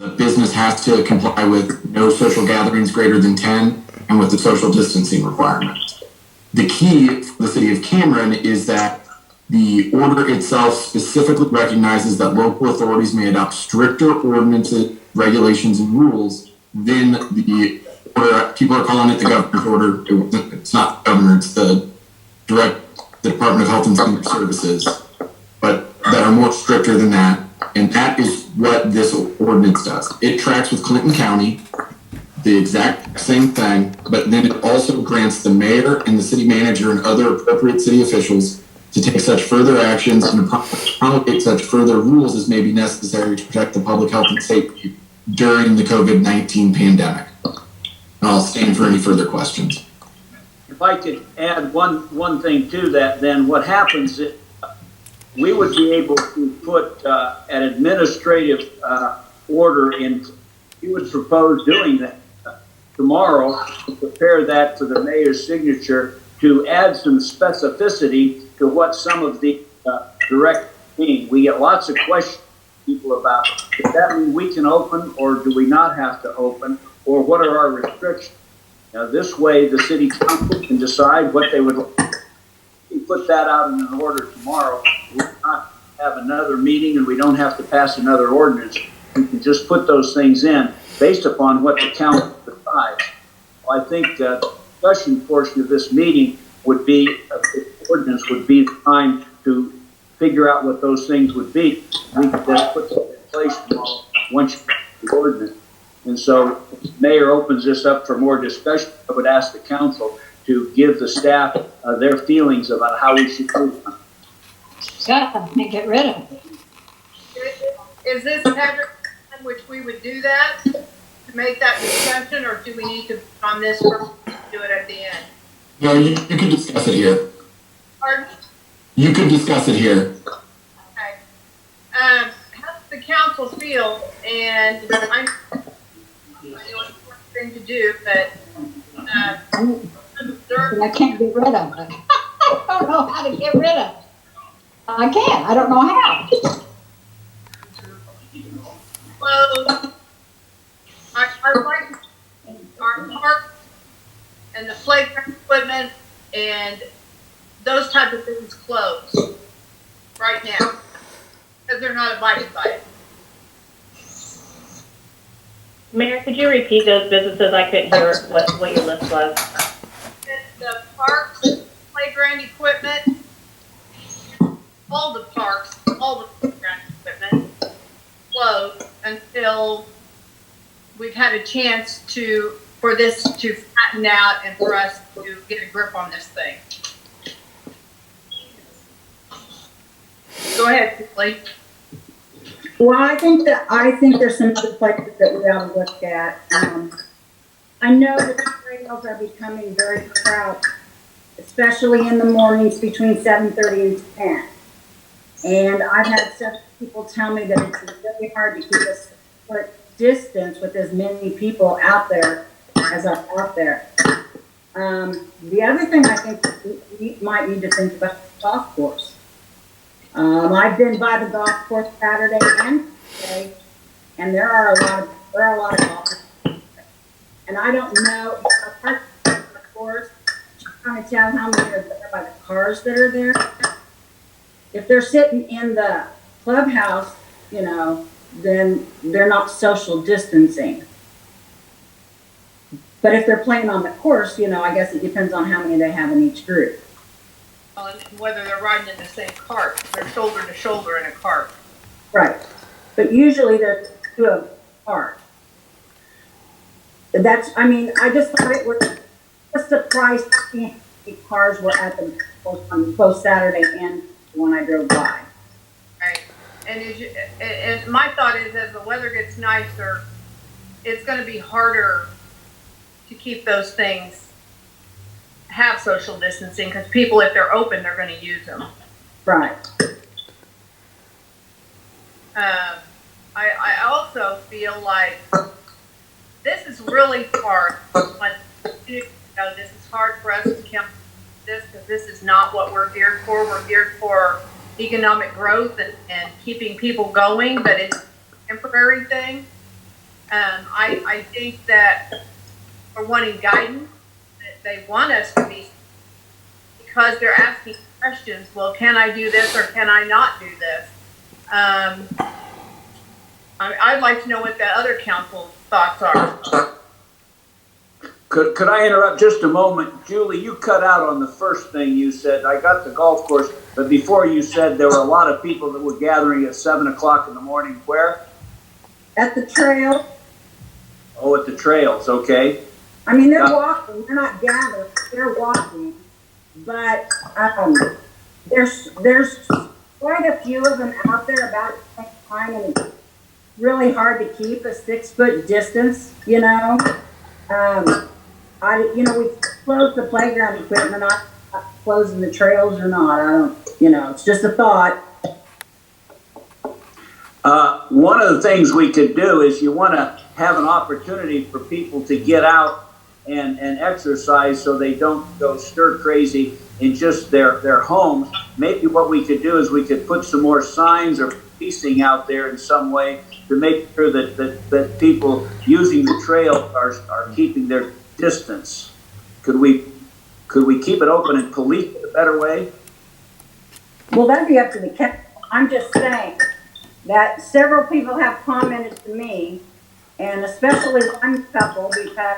The business has to comply with no social gatherings greater than 10 and with the social distancing requirements. The key for the city of Cameron is that the order itself specifically recognizes that local authorities may adopt stricter ordinances, regulations, and rules than the order. People are calling it the governor's order. It's not the governor, it's the Department of Health and Human Services, but that are more stricter than that. And that is what this ordinance does. It tracks with Clinton County, the exact same thing, but then it also grants the mayor and the city manager and other appropriate city officials to take such further actions and promulgate such further rules as may be necessary to protect the public health and safety during the COVID-19 pandemic. And I'll stand for any further questions. If I could add one thing to that, then what happens is we would be able to put an administrative order in. We would propose doing that tomorrow, to prepare that for the mayor's signature to add some specificity to what some of the direct mean. We get lots of questions from people about, does that mean we can open or do we not have to open, or what are our restrictions? Now, this way the city council can decide what they would like. We put that out in an order tomorrow. We'll not have another meeting and we don't have to pass another ordinance. We can just put those things in based upon what the council decides. Well, I think the discussion portion of this meeting would be, the ordinance would be the time to figure out what those things would be. We could then put them in place tomorrow once you get the ordinance. And so if the mayor opens this up for more discussion, I would ask the council to give the staff their feelings about how we should do it. God, get rid of it. Is this Patrick in which we would do that to make that discussion, or do we need to on this or do it at the end? No, you can discuss it here. Pardon? You can discuss it here. Okay. How does the council feel? And I know it's an important thing to do, but I can't get rid of it. I don't know how to get rid of it. I can't. I don't know how. Well, our park and the playground equipment and those type of things closed right now because they're not abiding by it. Mayor, could you repeat those businesses? I couldn't hear what your list was. The parks, playground equipment, all the parks, all the playground equipment closed until we've had a chance for this to flatten out and for us to get a grip on this thing. Go ahead, Lee. Well, I think there's some other places that we ought to look at. I know that the trails are becoming very crowded, especially in the mornings between 7:30 and 10. And I've had several people tell me that it's really hard to keep a 6-foot distance with as many people out there as are out there. The other thing I think we might need to think about is the golf course. I've been by the golf course Saturday and Sunday, and there are a lot of golfers. And I don't know if I park the course, trying to tell how many are there by the cars that are there. If they're sitting in the clubhouse, then they're not social distancing. But if they're playing on the course, I guess it depends on how many they have in each group. And whether they're riding in the same cart, they're shoulder to shoulder in a cart. Right. But usually they're 2 apart. I just thought it was just surprised to see how many cars were at the on both Saturday and when I drove by. Right. And my thought is, as the weather gets nicer, it's going to be harder to keep those things, have social distancing, because people, if they're open, they're going to use them. Right. I also feel like this is really hard. This is hard for us to count this, because this is not what we're geared for. We're geared for economic growth and keeping people going, but it's a temporary thing. I think that for wanting guidance, that they want us to be, because they're asking questions, well, can I do this or can I not do this? I'd like to know what the other council's thoughts are. Could I interrupt just a moment? Julie, you cut out on the first thing you said. I got the golf course, but before you said there were a lot of people that were gathering at 7 o'clock in the morning. Where? At the trail, Oh, at the trails, okay. I mean, they're walking, they're not gathering, they're walking. But, there's quite a few of them out there about the same time, and it's really hard to keep a 6-foot distance, you know? We closed the playground equipment, not closing the trails or not, I don't, it's just a thought. One of the things we could do is you want to have an opportunity for people to get out and exercise so they don't go stir crazy in just their home. Maybe what we could do is we could put some more signs or policing out there in some way to make sure that people using the trail are keeping their distance. Could we keep it open and police it a better way? Well, that'd be up to the council. I'm just saying that several people have commented to me, and especially one couple, because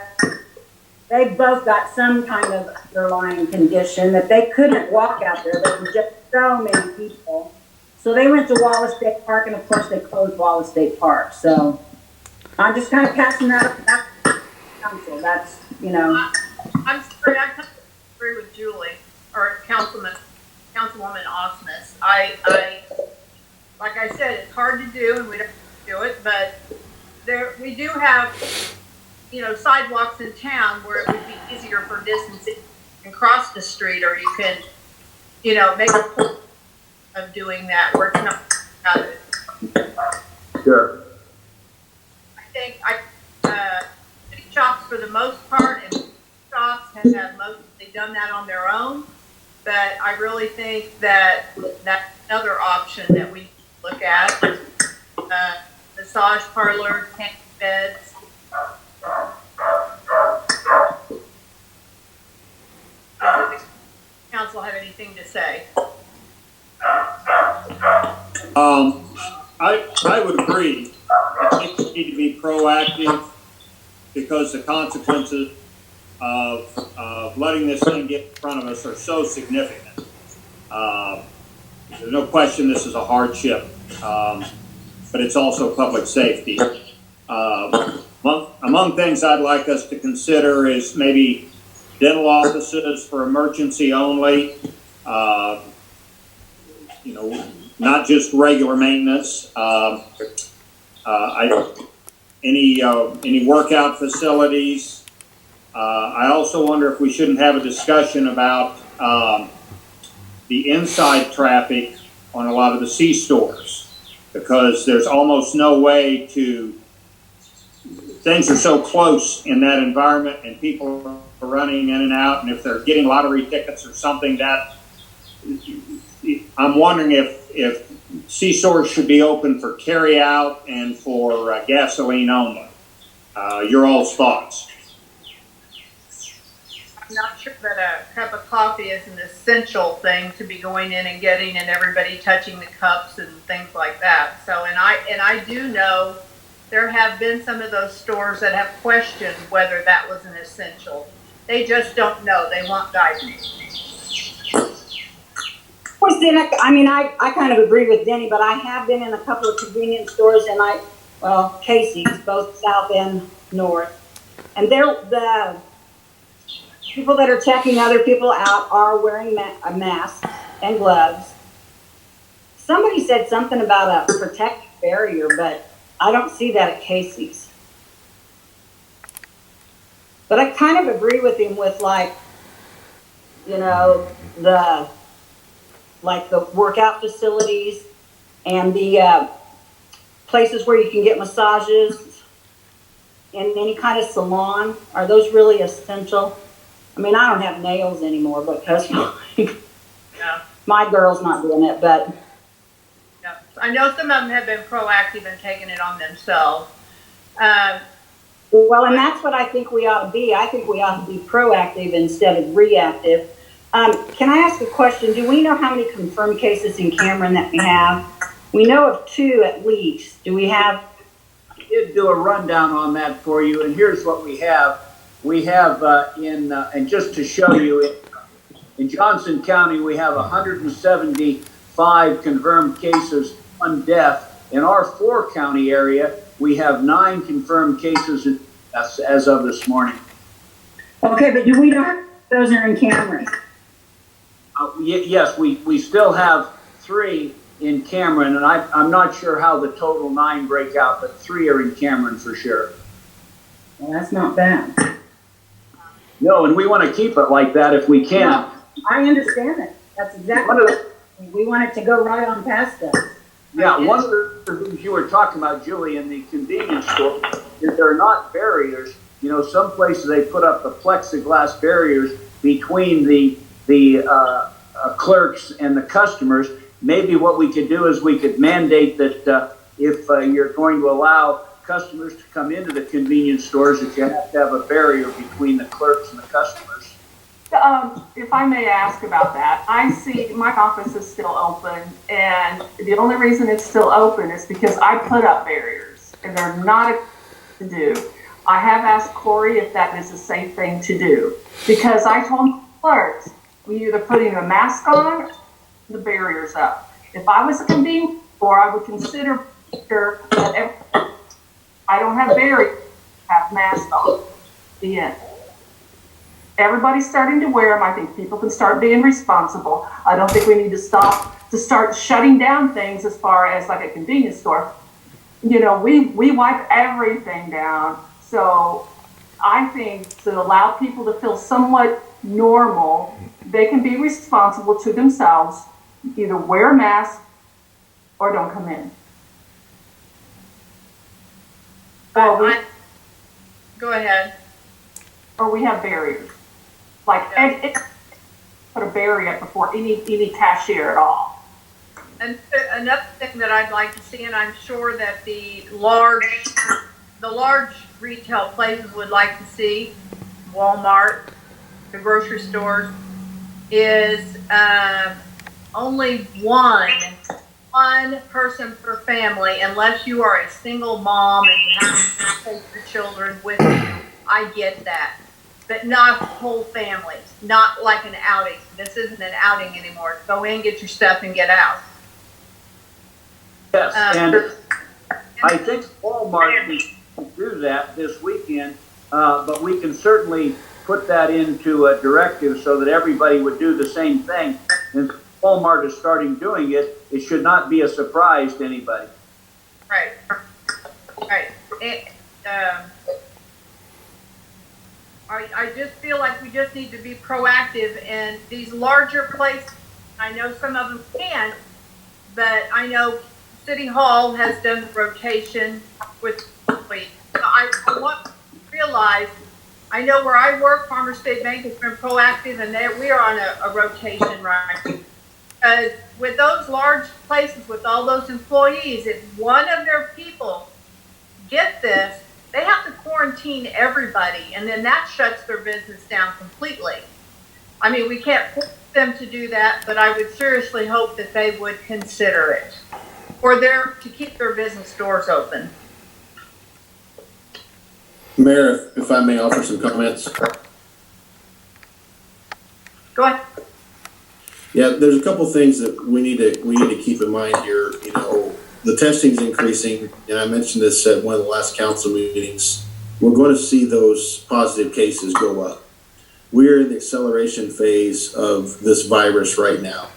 they both got some kind of underlying condition that they couldn't walk out there. There were just so many people. So they went to Wallace State Park, and of course they closed Wallace State Park. So I'm just kind of passing that up to the council. That's, I'm sorry, I kind of agree with Julie, or Councilwoman Osmus. Like I said, it's hard to do, and we don't do it, but we do have, sidewalks in town where it would be easier for distancing and cross the street, or you can, make a point of doing that where it's not crowded. Sure. I think city shops for the most part, and shops have mostly done that on their own, but I really think that that's another option that we look at. Massage parlors, tanning beds. Does the council have anything to say? I would agree. I think we need to be proactive because the consequences of letting this thing get in front of us are so significant. There's no question this is a hardship, but it's also public safety. Among things I'd like us to consider is maybe dental offices for emergency only, not just regular maintenance. Any workout facilities. I also wonder if we shouldn't have a discussion about the inside traffic on a lot of the C-stores, because there's almost no way to, things are so close in that environment and people are running in and out, and if they're getting lottery tickets or something, that I'm wondering if C-stores should be open for carry out and for gasoline only. Your all's thoughts? I'm not sure that a cup of coffee is an essential thing to be going in and getting, and everybody touching the cups and things like that. So, and I do know there have been some of those stores that have questioned whether that was an essential. They just don't know. They want guidance. Of course, then I kind of agree with Denny, but I have been in a couple of convenience stores, and Casey's, both south and north, and the people that are checking other people out are wearing a mask and gloves. Somebody said something about a protective barrier, but I don't see that at Casey's. But I kind of agree with him with the workout facilities and the places where you can get massages and any kind of salon. Are those really essential? I mean, I don't have nails anymore because my girl's not doing it, but. Yeah. I know some of them have been proactive and taken it on themselves. Well, and that's what I think we ought to be. I think we ought to be proactive instead of reactive. Can I ask a question? Do we know how many confirmed cases in Cameron that we have? We know of 2 at least. Do we have? I did do a rundown on that for you, and here's what we have. We have and just to show you, in Johnson County, we have 175 confirmed cases, 1 death. In our 4-county area, we have 9 confirmed cases as of this morning. Okay, but do we know how those are in Cameron? Yes, we still have 3 in Cameron, and I'm not sure how the total 9 break out, but 3 are in Cameron for sure. Well, that's not bad. No, and we want to keep it like that if we can. No, I understand it. That's exactly what we want it to go right on past us. Yeah, one of the things you were talking about, Julie, in the convenience store, is there are not barriers. You know, some places they put up the plexiglass barriers between the clerks and the customers. Maybe what we could do is we could mandate that if you're going to allow customers to come into the convenience stores, that you have to have a barrier between the clerks and the customers. If I may ask about that, I see my office is still open, and the only reason it's still open is because I put up barriers, and they're not to do. I have asked Corey if that is a safe thing to do, because I told clerks, we either putting a mask on, or the barriers up. If I was a convenience store, I would consider that I don't have barriers, have masks on. The end. Everybody's starting to wear them. I think people can start being responsible. I don't think we need to start shutting down things as far as like a convenience store. You know, we wipe everything down. So I think to allow people to feel somewhat normal, they can be responsible to themselves, either wear a mask or don't come in. Go ahead. Or we have barriers. Like, it put a barrier up before any cashier at all. And another thing that I'd like to see, and I'm sure that the large retail places would like to see, Walmart, the grocery stores, is only one person per family, unless you are a single mom and you have to take your children with you. I get that. But not whole families, not like an outing. This isn't an outing anymore. Go in, get your stuff, and get out. Yes, and I think Walmart can do that this weekend, but we can certainly put that into a directive so that everybody would do the same thing. And Walmart is starting doing it. It should not be a surprise to anybody. Right. I just feel like we just need to be proactive, and these larger places, I know some of them can, but I know City Hall has done the rotation with employees. So I want to realize, I know where I work, Farmers State Bank has been proactive, and we are on a rotation right now. Because with those large places, with all those employees, if one of their people get this, they have to quarantine everybody, and then that shuts their business down completely. I mean, we can't force them to do that, but I would seriously hope that they would consider it, or to keep their business doors open. Mayor, if I may offer some comments. Go ahead. Yeah, there's a couple things that we need to keep in mind here. You know, the testing's increasing, and I mentioned this at one of the last council meetings. We're going to see those positive cases go up. We're in the acceleration phase of this virus right now.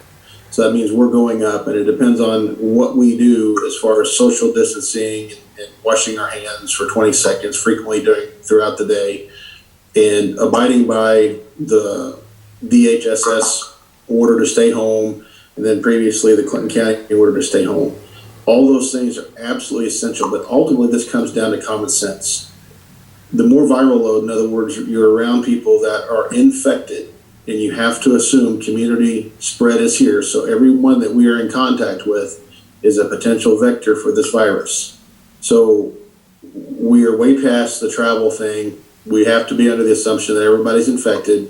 So that means we're going up, and it depends on what we do as far as social distancing and washing our hands for 20 seconds frequently throughout the day, and abiding by the DHSS order to stay home, and then previously the Clinton County order to stay home. All those things are absolutely essential, but ultimately this comes down to common sense. The more viral load, in other words, you're around people that are infected, and you have to assume community spread is here. So everyone that we are in contact with is a potential vector for this virus. So we are way past the travel thing. We have to be under the assumption that everybody's infected.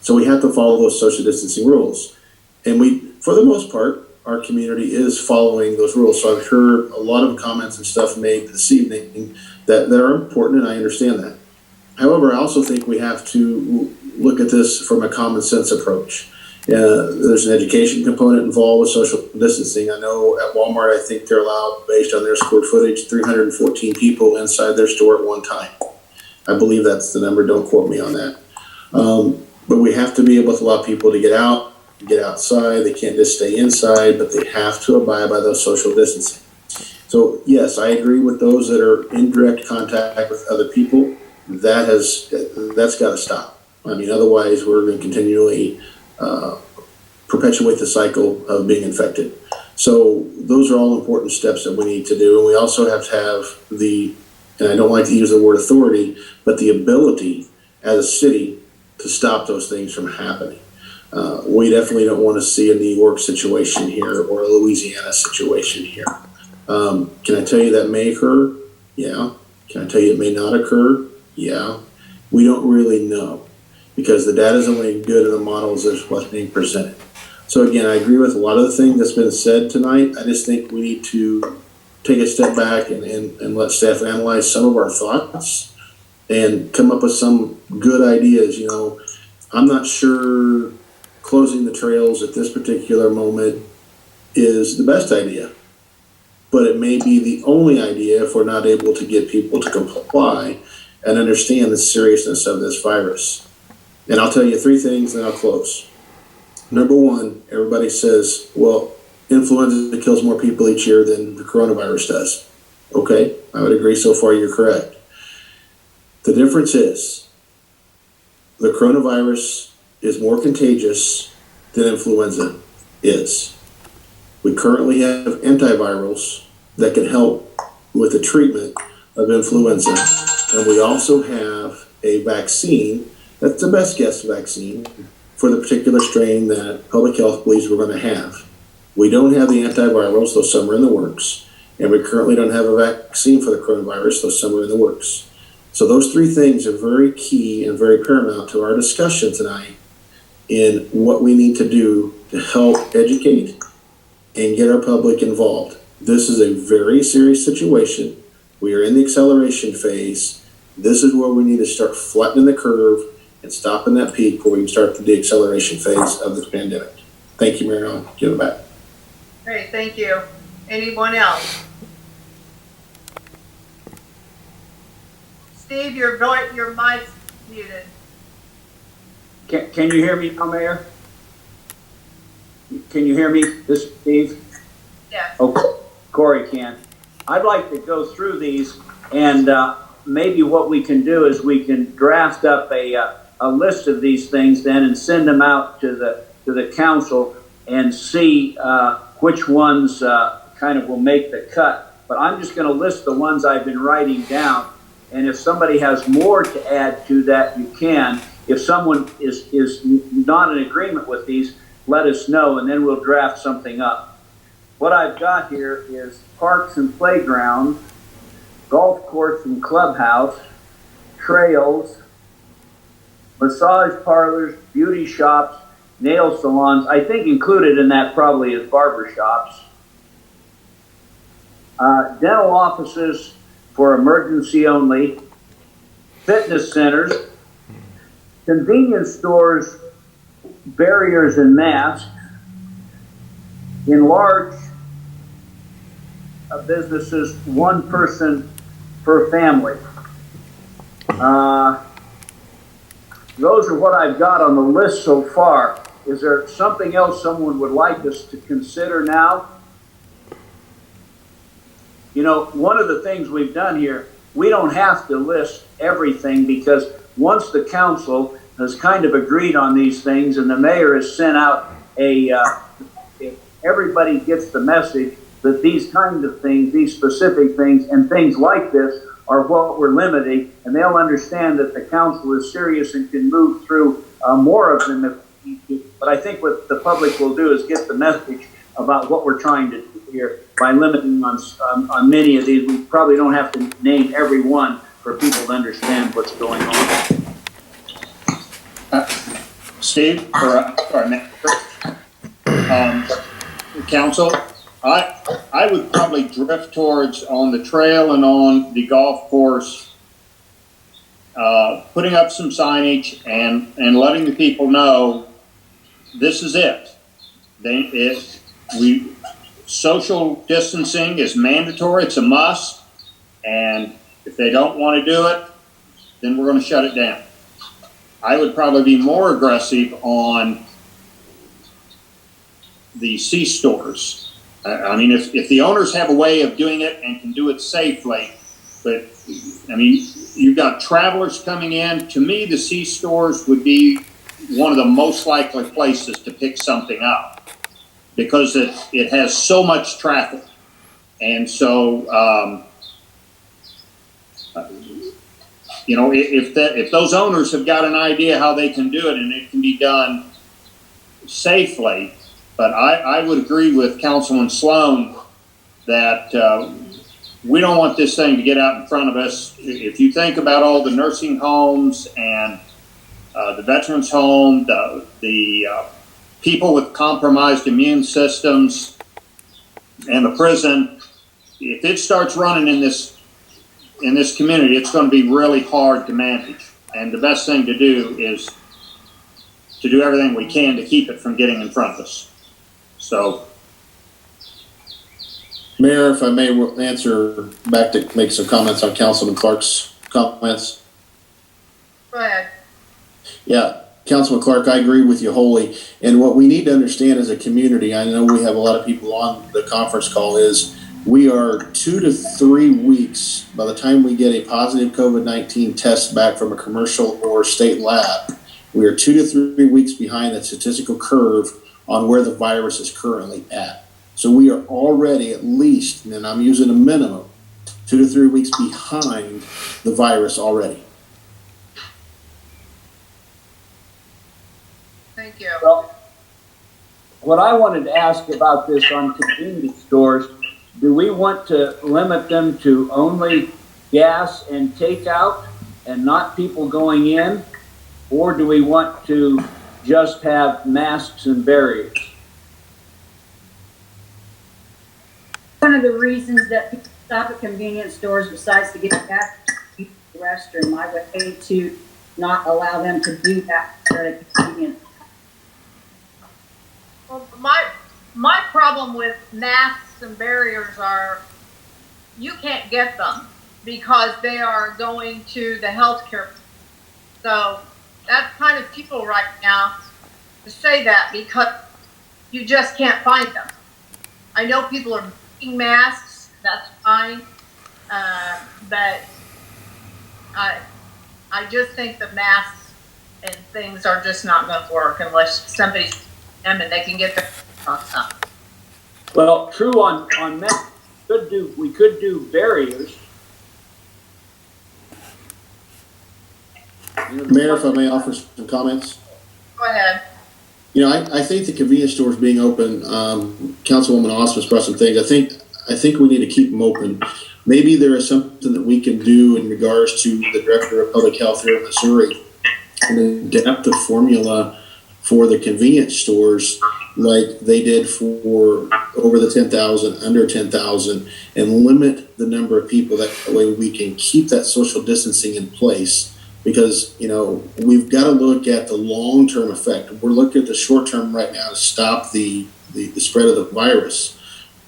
So we have to follow those social distancing rules. And we, for the most part, our community is following those rules. So I've heard a lot of comments and stuff made this evening that are important, and I understand that. However, I also think we have to look at this from a common sense approach. There's an education component involved with social distancing. I know at Walmart, I think they're allowed, based on their square footage, 314 people inside their store at one time. I believe that's the number. Don't quote me on that. But we have to be able to allow people to get out, get outside. They can't just stay inside, but they have to abide by those social distancing. So yes, I agree with those that are in direct contact with other people. That's got to stop. I mean, otherwise we're going to continually perpetuate the cycle of being infected. So those are all important steps that we need to do. And we also have to have the, and I don't like to use the word authority, but the ability as a city to stop those things from happening. We definitely don't want to see a New York situation here or a Louisiana situation here. Can I tell you that may occur? Yeah. Can I tell you it may not occur? Yeah. We don't really know because the data is only good in the models as what's being presented. So again, I agree with a lot of the things that's been said tonight. I just think we need to take a step back and let staff analyze some of our thoughts and come up with some good ideas. You know, I'm not sure closing the trails at this particular moment is the best idea, but it may be the only idea if we're not able to get people to comply and understand the seriousness of this virus. And I'll tell you three things and I'll close. Number one, everybody says, well, influenza kills more people each year than the coronavirus does. Okay, I would agree so far, you're correct. The difference is the coronavirus is more contagious than influenza is. We currently have antivirals that can help with the treatment of influenza. And we also have a vaccine that's the best guess vaccine for the particular strain that public health believes we're going to have. We don't have the antivirals, though some are in the works. And we currently don't have a vaccine for the coronavirus, though some are in the works. So those three things are very key and very paramount to our discussion tonight in what we need to do to help educate and get our public involved. This is a very serious situation. We are in the acceleration phase. This is where we need to start flattening the curve and stopping that peak before we can start the deceleration phase of this pandemic. Thank you, Mary. I'll give it back. Great, thank you. Anyone else? Steve, your mic's muted. Can you hear me now, Mayor? Can you hear me? This is Steve. Yes. Okay, Corey can. I'd like to go through these, and maybe what we can do is we can draft up a list of these things then and send them out to the council and see which ones kind of will make the cut. But I'm just going to list the ones I've been writing down, and if somebody has more to add to that, you can. If someone is not in agreement with these, let us know, and then we'll draft something up. What I've got here is parks and playgrounds, golf course and clubhouse, trails, massage parlors, beauty shops, nail salons. I think included in that probably is barber shops. Dental offices for emergency only, fitness centers, convenience stores, barriers and masks, in large businesses, one person per family. Those are what I've got on the list so far. Is there something else someone would like us to consider now? You know, one of the things we've done here, we don't have to list everything because once the council has kind of agreed on these things and the mayor has sent out everybody gets the message that these kinds of things, these specific things and things like this are what we're limiting, and they'll understand that the council is serious and can move through more of them if we need to. But I think what the public will do is get the message about what we're trying to do here by limiting on many of these. We probably don't have to name every one for people to understand what's going on. Steve, council, I would probably drift towards on the trail and on the golf course, putting up some signage and letting the people know this is it. Social distancing is mandatory, it's a must, and if they don't want to do it, then we're going to shut it down. I would probably be more aggressive on the C-stores. I mean, if the owners have a way of doing it and can do it safely, but I mean, you've got travelers coming in. To me, the C-stores would be one of the most likely places to pick something up because it has so much traffic. And so, you know, if those owners have got an idea how they can do it and it can be done safely, but I would agree with Councilman Sloan that we don't want this thing to get out in front of us. If you think about all the nursing homes and the veterans home, the people with compromised immune systems, and the prison, if it starts running in this community, it's going to be really hard to manage. And the best thing to do is to do everything we can to keep it from getting in front of us. So, Mayor, if I may answer back to make some comments on Councilman Clark's comments. Go ahead. Yeah, Councilman Clark, I agree with you wholly. And what we need to understand as a community, I know we have a lot of people on the conference call, is we are 2 to 3 weeks by the time we get a positive COVID-19 test back from a commercial or state lab. We are 2 to 3 weeks behind the statistical curve on where the virus is currently at. So we are already at least, and I'm using a minimum, 2 to 3 weeks behind the virus already. Thank you. Well, what I wanted to ask about this on convenience stores, do we want to limit them to only gas and takeout and not people going in? Or do we want to just have masks and barriers? One of the reasons that people stop at convenience stores besides to get gas to the restroom, I would hate to not allow them to do that at a convenience. Well, my problem with masks and barriers are you can't get them because they are going to the healthcare. So that's kind of people right now to say that because you just can't find them. I know people are making masks, that's fine, but I just think the masks and things are just not going to work unless somebody's them and they can get their up. Well, true on masks, we could do barriers. Mayor, if I may offer some comments. Go ahead. You know, I think the convenience stores being open, Councilwoman Osmus brought some things. I think we need to keep them open. Maybe there is something that we can do in regards to the Director of Public Health here in Missouri and adapt the formula for the convenience stores like they did for over the 10,000, under 10,000, and limit the number of people. That way we can keep that social distancing in place. Because, you know, we've got to look at the long-term effect. We're looking at the short-term right now to stop the spread of the virus.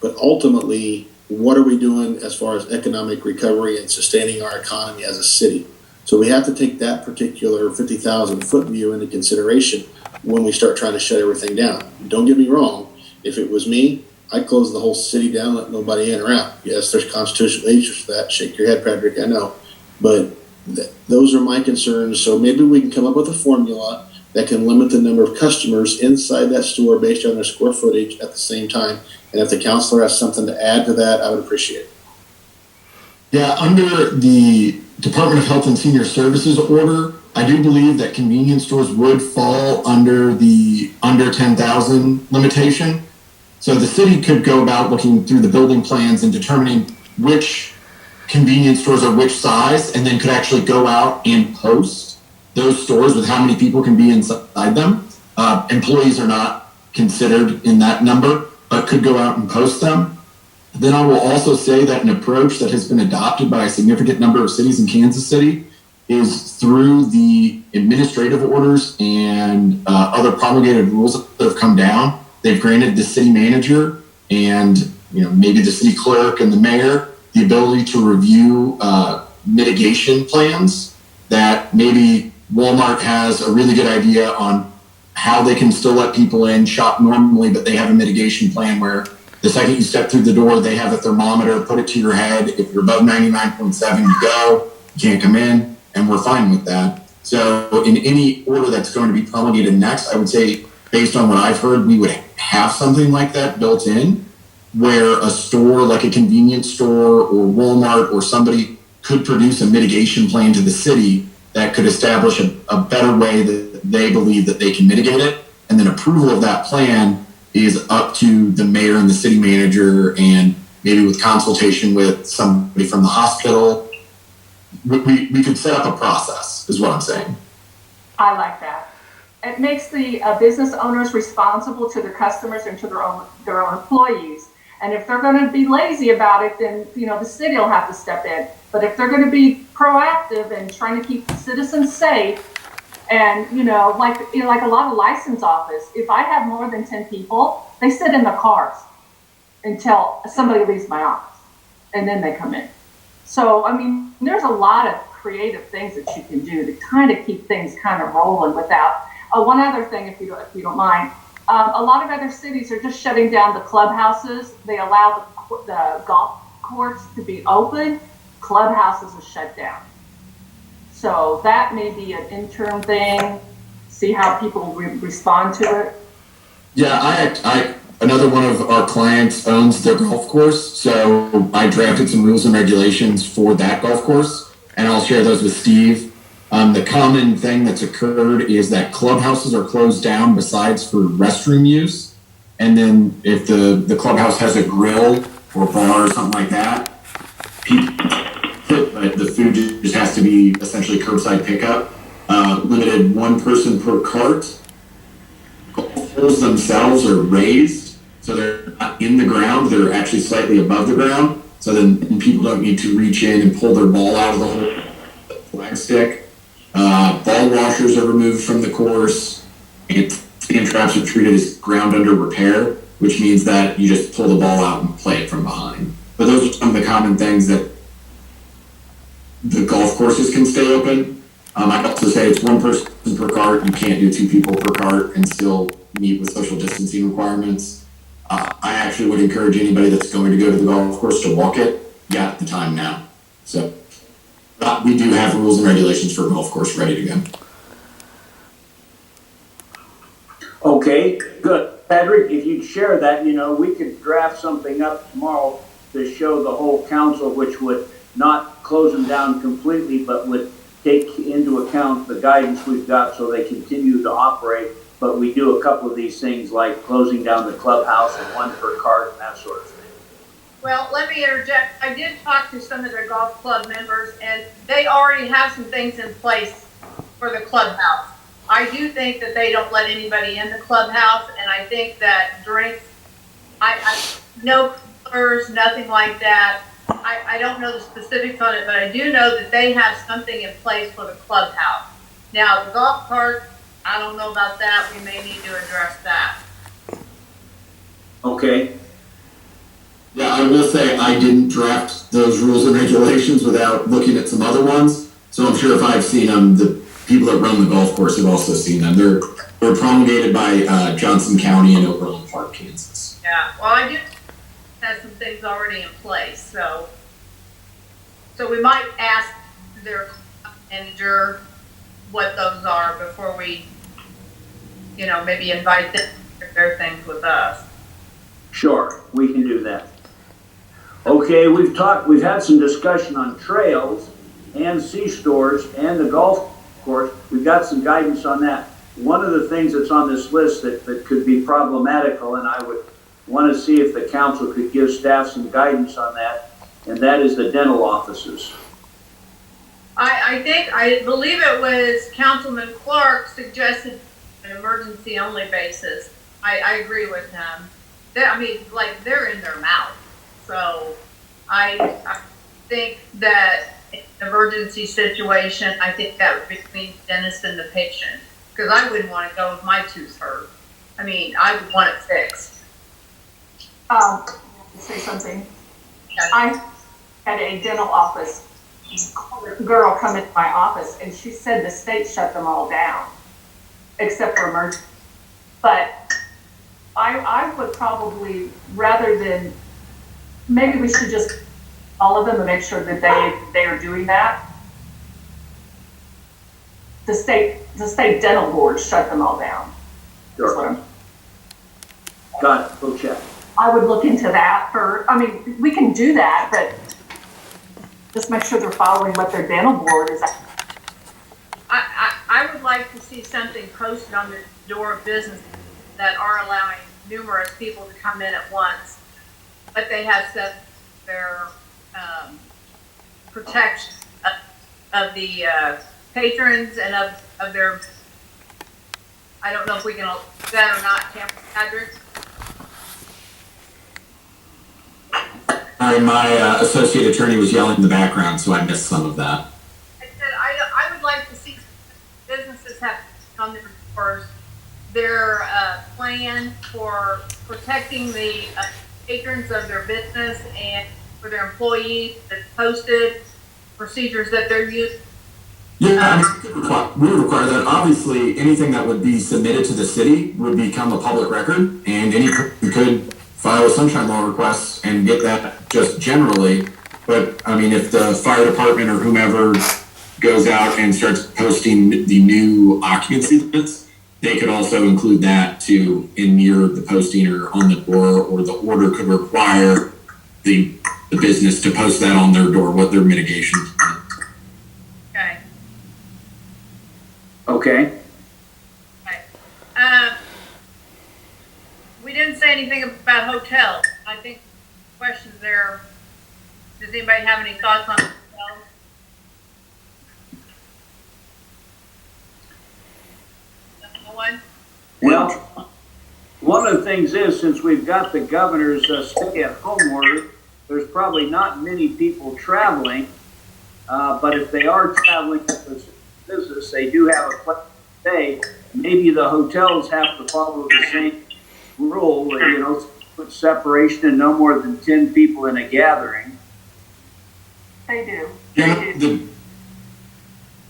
But ultimately, what are we doing as far as economic recovery and sustaining our economy as a city? So we have to take that particular 50,000-foot view into consideration when we start trying to shut everything down. Don't get me wrong. If it was me, I'd close the whole city down, let nobody in or out. Yes, there's constitutional issues for that. Shake your head, Patrick, I know. But those are my concerns. So maybe we can come up with a formula that can limit the number of customers inside that store based on their square footage at the same time. And if the counselor has something to add to that, I would appreciate it. Yeah, under the Department of Health and Senior Services order, I do believe that convenience stores would fall under the under 10,000 limitation. So the city could go about looking through the building plans and determining which convenience stores are which size, and then could actually go out and post those stores with how many people can be inside them. Employees are not considered in that number, but could go out and post them. Then I will also say that an approach that has been adopted by a significant number of cities in Kansas City is through the administrative orders and other promulgated rules that have come down. They've granted the city manager and maybe the city clerk and the mayor the ability to review mitigation plans that maybe Walmart has a really good idea on how they can still let people in, shop normally, but they have a mitigation plan where the second you step through the door, they have a thermometer, put it to your head. If you're above 99.7, you go, you can't come in, and we're fine with that. So in any order that's going to be promulgated next, I would say, based on what I've heard, we would have something like that built in, where a store like a convenience store or Walmart or somebody could produce a mitigation plan to the city that could establish a better way that they believe that they can mitigate it. And then approval of that plan is up to the mayor and the city manager, and maybe with consultation with somebody from the hospital. We could set up a process, is what I'm saying. I like that. It makes the business owners responsible to their customers and to their own employees. And if they're going to be lazy about it, then the city will have to step in. But if they're going to be proactive and trying to keep citizens safe, and like a lot of license office, if I have more than 10 people, they sit in their cars until somebody leaves my office, and then they come in. So I mean, there's a lot of creative things that you can do to kind of keep things kind of rolling without. One other thing, if you don't mind. A lot of other cities are just shutting down the clubhouses. They allow the golf courts to be open. Clubhouses are shut down. So that may be an interim thing. See how people respond to it. Yeah, another one of our clients owns their golf course, so I drafted some rules and regulations for that golf course, and I'll share those with Steve. The common thing that's occurred is that clubhouses are closed down besides for restroom use. And then if the clubhouse has a grill or bar or something like that, but the food just has to be essentially curbside pickup. Limited one person per cart. Golf holes themselves are raised, so they're not in the ground, they're actually slightly above the ground. So then people don't need to reach in and pull their ball out of the hole, the flag stick. Ball washers are removed from the course, and sand traps are treated as ground under repair, which means that you just pull the ball out and play it from behind. But those are some of the common things that the golf courses can stay open. I'd also say it's one person per cart. You can't do two people per cart and still meet with social distancing requirements. I actually would encourage anybody that's going to go to the golf course to walk it. You got the time now. So we do have rules and regulations for a golf course ready to go. Okay, good. Patrick, if you'd share that, we could draft something up tomorrow to show the whole council, which would not close them down completely, but would take into account the guidance we've got so they continue to operate. But we do a couple of these things like closing down the clubhouse and one per cart and that sort of thing. Well, let me interject. I did talk to some of their golf club members, and they already have some things in place for the clubhouse. I do think that they don't let anybody in the clubhouse, and I think that drinks, no coolers, nothing like that. I don't know the specifics on it, but I do know that they have something in place for the clubhouse. Now, the golf cart, I don't know about that. We may need to address that. Okay. Yeah, I will say I didn't draft those rules and regulations without looking at some other ones. So I'm sure if I've seen them, the people that run the golf course have also seen them. They're promulgated by Johnson County in Overland Park, Kansas. Yeah, well, I do have some things already in place, so we might ask their manager what those are before we, maybe invite them to share things with us. Sure, we can do that. Okay, we've had some discussion on trails and C-stores and the golf course. We've got some guidance on that. One of the things that's on this list that could be problematical, and I would want to see if the council could give staff some guidance on that, and that is the dental offices. I believe it was Councilman Clark suggested an emergency only basis. I agree with him. I mean, like, they're in their mouth. So I think that in an emergency situation, I think that would be between the dentist and the patient. Because I wouldn't want to go if my tooth hurt. I mean, I would want it fixed. Say something. I had a dental office girl come into my office, and she said the state shut them all down, except for emergency. But I would probably, rather than, maybe we should just all of them and make sure that they are doing that. The state dental board shut them all down. Sure. Got it. We'll check. I would look into that I mean, we can do that, but just make sure they're following what their dental board is. I would like to see something posted on the door of business that are allowing numerous people to come in at once, but they have set their protection of the patrons and of their, I don't know if we can do that or not, Patrick. My associate attorney was yelling in the background, so I missed some of that. I said I would like to see businesses have on their doors their plan for protecting the patrons of their business and for their employees, the posted procedures that they're using. Yeah, we would require that. Obviously, anything that would be submitted to the city would become a public record, and any person could file a sunshine law request and get that just generally. But I mean, if the fire department or whomever goes out and starts posting the new occupancy limits, they could also include that to in near the posting or on the door, or the order could require the business to post that on their door, what their mitigation plan. Okay. Okay. We didn't say anything about hotels. I think questions there. Does anybody have any thoughts on hotels? No one? Well, one of the things is, since we've got the governor's stay-at-home order, there's probably not many people traveling. But if they are traveling for business, they do have a place to stay. Maybe the hotels have to follow the same rule, put separation and no more than 10 people in a gathering. They do.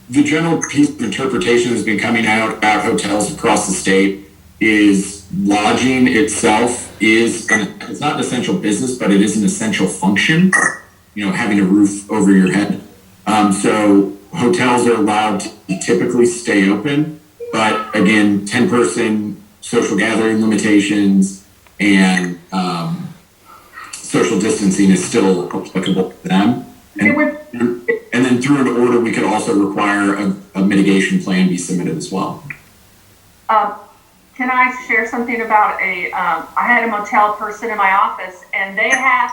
The general piece of interpretation that's been coming out about hotels across the state is lodging itself is, it's not an essential business, but it is an essential function, having a roof over your head. So hotels are allowed to typically stay open, but again, 10-person social gathering limitations and social distancing is still applicable to them. And then through an order, we could also require a mitigation plan be submitted as well. Can I share something about I had a motel person in my office, and they have,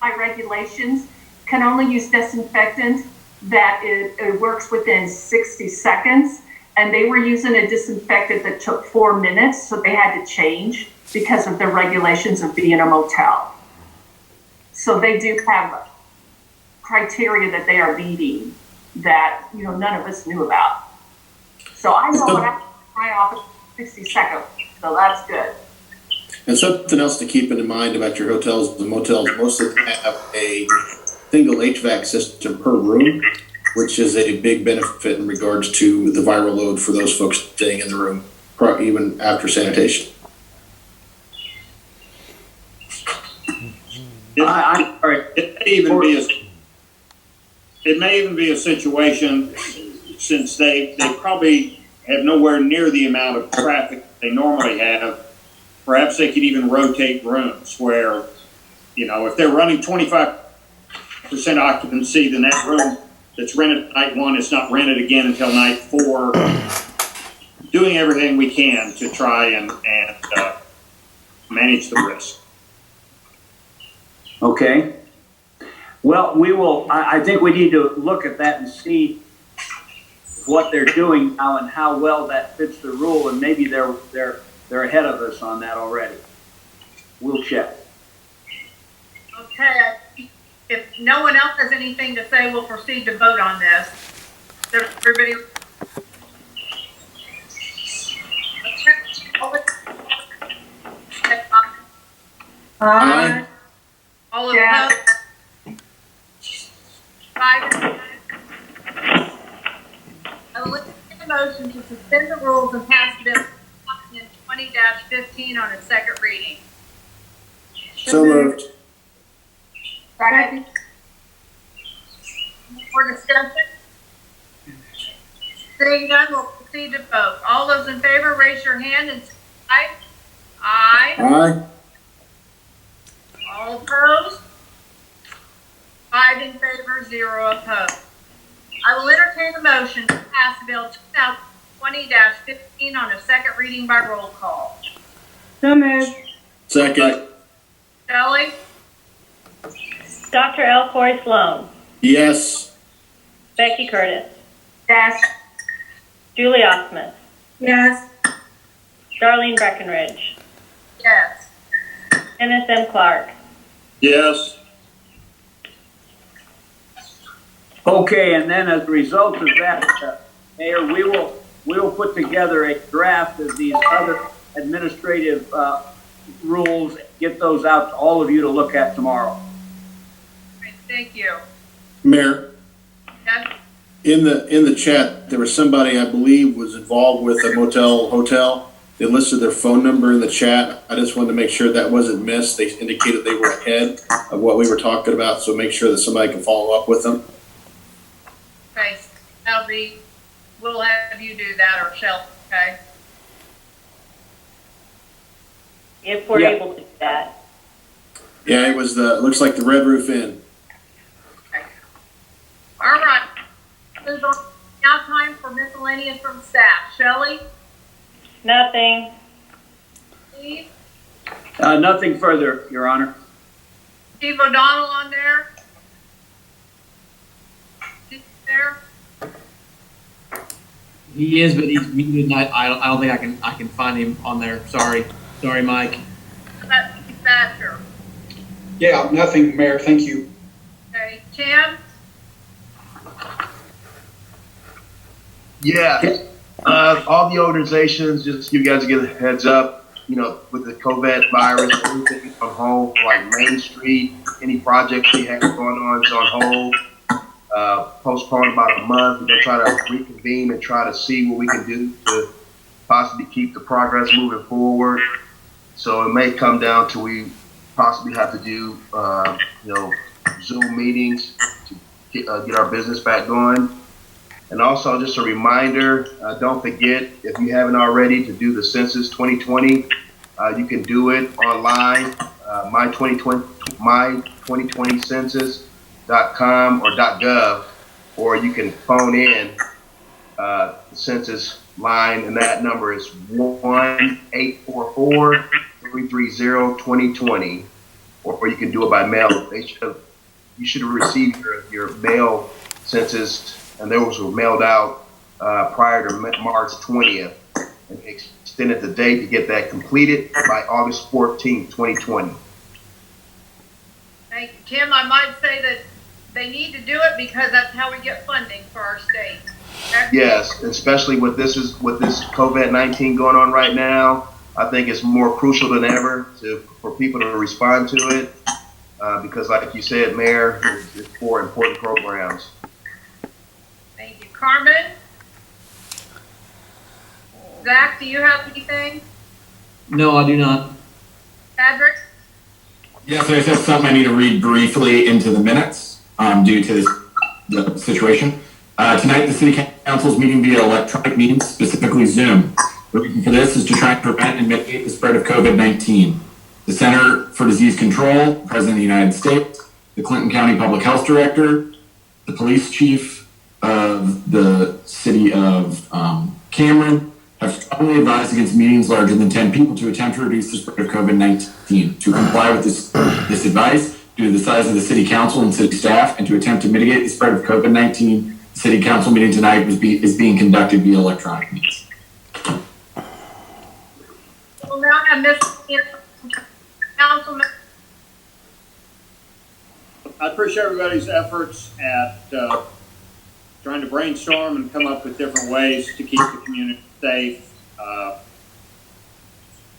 by regulations, can only use disinfectant that it works within 60 seconds. And they were using a disinfectant that took 4 minutes, so they had to change because of the regulations of being a motel. So they do have criteria that they are meeting that, none of us knew about. So I know what I my office 60 seconds, so that's good. And something else to keep in mind about your hotels, the motels, most of them have a single HVAC system per room, which is a big benefit in regards to the viral load for those folks staying in the room, even after sanitation. It may even be a situation, since they probably have nowhere near the amount of traffic they normally have. Perhaps they could even rotate rooms where, if they're running 25% occupancy, then that room that's rented night 1 is not rented again until night 4. Doing everything we can to try and manage the risk. Okay. Well, we will, I think we need to look at that and see what they're doing now and how well that fits the rule, and maybe they're ahead of us on that already. We'll check. Okay, if no one else has anything to say, we'll proceed to vote on this. Everybody? Aye. All opposed? Yes. 5. I will entertain a motion to suspend the rules and pass bill 20-15 on its second reading. So moved. Second. More discussion? Seeing none, we'll proceed to vote. All those in favor, raise your hand and say aye. Aye. Aye. All opposed? 5 in favor, 0 opposed. I will entertain a motion to pass Bill 20-15 on a second reading by roll call. So moved. Second. Shelley? Dr. L. Corey Sloan, Yes. Becky Curtis, Yes. Julie Osmond, Yes. Darlene Breckenridge, Yes. Dennis M. Clark. Yes. Okay, and then as a result of that, Mayor, we will put together a draft of these other administrative rules, get those out to all of you to look at tomorrow. Great, thank you. Mayor, Yes? in the chat, there was somebody I believe was involved with a motel hotel. They listed their phone number in the chat. I just wanted to make sure that wasn't missed. They indicated they were ahead of what we were talking about, so make sure that somebody can follow up with them. Okay, that'll be, we'll have you do that, or Shelley, okay? If we're Yeah. able to do that. Yeah, it was looks like the Red Roof Inn. All right. Move on. Now time for miscellaneous from staff. Shelley? Nothing. Steve? Nothing further, Your Honor. Steve O'Donnell on there? Steve there? He is, but he's muted, and I don't think I can find him on there. Sorry, Mike. How about Steve Thatcher? Yeah, nothing, Mayor, thank you. Okay, Tim? Yeah, all the organizations, just to give you guys a heads up, you know, with the COVID virus, everything is on hold, like Main Street, any projects we have going on is on hold, postponed about a month. We're gonna try to reconvene and try to see what we can do to possibly keep the progress moving forward. So it may come down to we possibly have to do, you know, Zoom meetings to get our business back going. And also, just a reminder, don't forget, if you haven't already, to do the Census 2020. You can do it online, my2020census.com or .gov, or you can phone in the census line, and that number is 1-844-330-2020, or you can do it by mail. You should have received your mail census, and those were mailed out prior to March 20th, and they extended the date to get that completed by August 14th, 2020. Thank you. Tim, I might say that they need to do it because that's how we get funding for our state. Okay? Yes, especially with this COVID-19 going on right now, I think it's more crucial than ever for people to respond to it because, like you said, Mayor, it's for important programs. Thank you. Carmen? Zach, do you have anything? No, I do not. Patrick? Yes, there's just something I need to read briefly into the minutes due to the situation. Tonight, the City Council is meeting via electronic means, specifically Zoom. The reason for this is to try and prevent and mitigate the spread of COVID-19. The Center for Disease Control, President of the United States, the Clinton County Public Health Director, the Police Chief of the City of Cameron, have strongly advised against meetings larger than 10 people to attempt to reduce the spread of COVID-19. To comply with this advice, due to the size of the city council and city staff, and to attempt to mitigate the spread of COVID-19, the city council meeting tonight is being conducted via electronic means. Well, now I miss Councilman. I appreciate everybody's efforts at trying to brainstorm and come up with different ways to keep the community safe.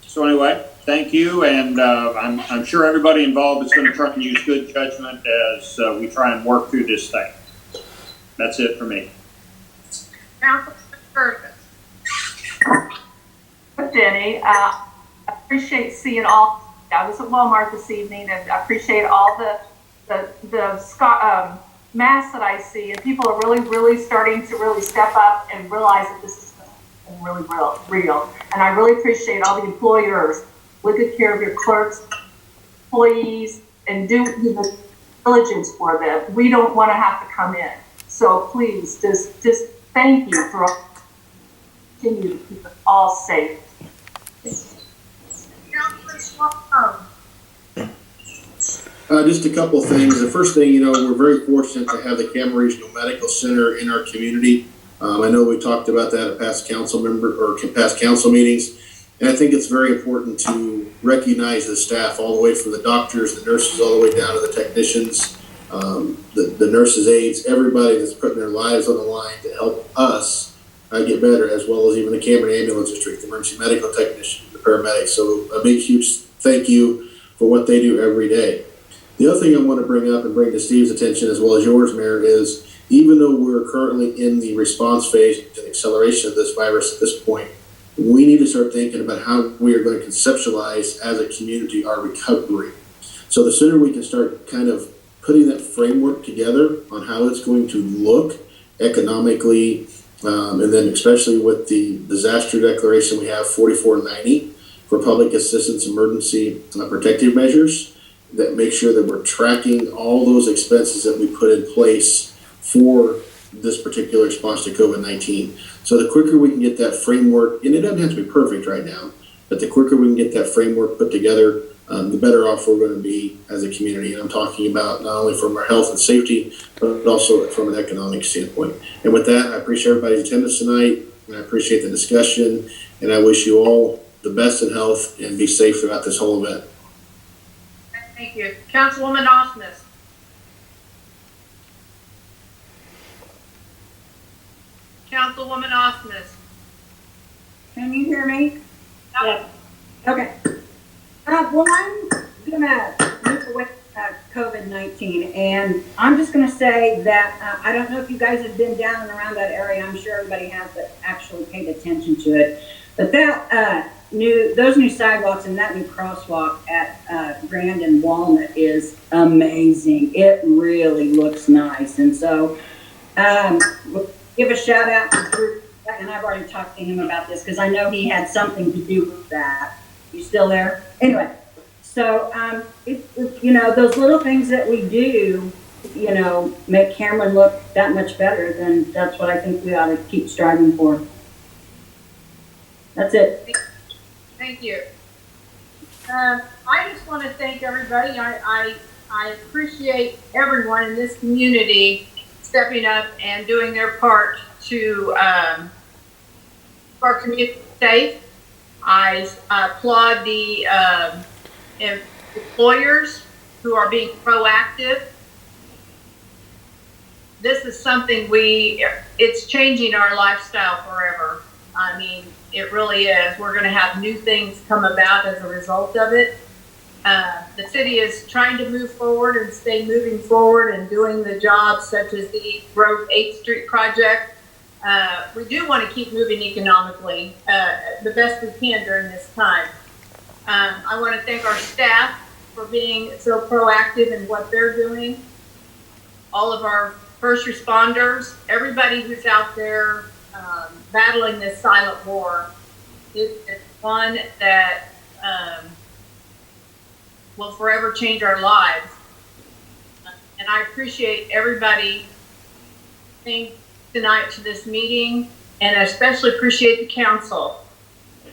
So anyway, thank you, and I'm sure everybody involved is going to try and use good judgment as we try and work through this thing. That's it for me. Councilman Burgess. Jenny, I appreciate seeing all, I was at Walmart this evening, and I appreciate all the masks that I see, and people are really starting to really step up and realize that this is really real. And I really appreciate all the employers. Look good care of your clerks, employees, and do the diligence for them. We don't want to have to come in. So please, just thank you for continue to keep us all safe. Councilman Swallow. Just a couple of things. The first thing, we're very fortunate to have the Cameron Regional Medical Center in our community. I know we talked about that at past council meetings, and I think it's very important to recognize the staff all the way from the doctors, the nurses, all the way down to the technicians, the nurses' aides, everybody that's putting their lives on the line to help us get better, as well as even the Cameron Ambulance District, the emergency medical technician, the paramedics. So a big, huge thank you for what they do every day. The other thing I want to bring up and bring to Steve's attention, as well as yours, Mayor, is even though we're currently in the response phase and acceleration of this virus at this point, we need to start thinking about how we are going to conceptualize as a community our recovery. So the sooner we can start kind of putting that framework together on how it's going to look economically, and then especially with the disaster declaration, we have 4490 for public assistance emergency protective measures that make sure that we're tracking all those expenses that we put in place for this particular response to COVID-19. So the quicker we can get that framework, and it doesn't have to be perfect right now, but the quicker we can get that framework put together, the better off we're going to be as a community. And I'm talking about not only from our health and safety, but also from an economic standpoint. And with that, I appreciate everybody's attendance tonight, and I appreciate the discussion, and I wish you all the best in health and be safe throughout this whole event. Thank you. Councilwoman Osmus. Councilwoman Osmus. Can you hear me? Yes. Okay. Well, I'm gonna move away from COVID-19, and I'm just gonna say that I don't know if you guys have been down and around that area. I'm sure everybody has, but actually paid attention to it. But that those new sidewalks and that new crosswalk at Grand and Walnut is amazing. It really looks nice, and so give a shout out to Drew. And I've already talked to him about this because I know he had something to do with that. You still there? Anyway, so those little things that we do, make Cameron look that much better, then that's what I think we ought to keep striving for. That's it. Thank you. I just want to thank everybody. I appreciate everyone in this community stepping up and doing their part to our community safe. I applaud the employers who are being proactive. This is something it's changing our lifestyle forever. I mean, it really is. We're going to have new things come about as a result of it. The city is trying to move forward and stay moving forward and doing the jobs such as the Grove 8th Street project. We do want to keep moving economically the best we can during this time. I want to thank our staff for being so proactive in what they're doing. All of our first responders, everybody who's out there battling this silent war. It's one that will forever change our lives. And I appreciate everybody coming tonight to this meeting, and I especially appreciate the council.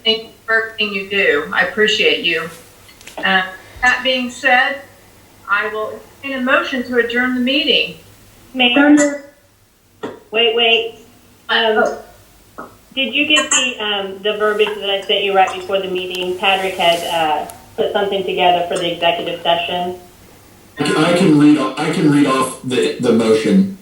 Thank you for everything you do. I appreciate you. That being said, I will entertain a motion to adjourn the meeting. Mayor, wait. Did you get the verbiage that I sent you right before the meeting? Patrick had put something together for the executive session. I can read off the motion,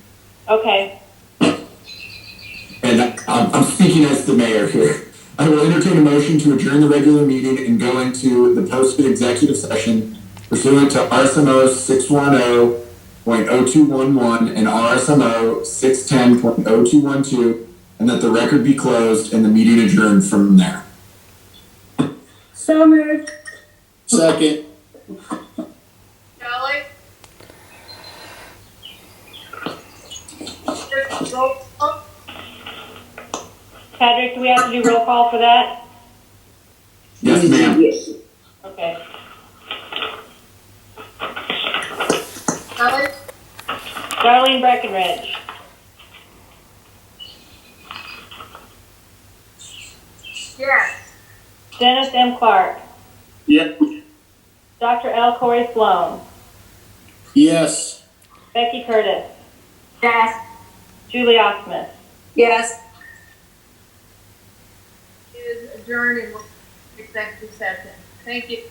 Okay. and I'm speaking as the mayor here. I will entertain a motion to adjourn the regular meeting and go into the posted executive session pursuant to RSMO 610.0211 and RSMO 610.0212, and that the record be closed and the meeting adjourned from there. So moved. Second. Kelly? Roll call? Patrick, do we have to do roll call for that? Yes, ma'am. Okay. Kelly? Darlene Breckenridge. Yes. Dennis M. Clark. Yeah. Dr. L. Corey Sloan. Yes. Becky Curtis. Yes. Julie Osmus. Yes. Is adjourned in executive session. Thank you.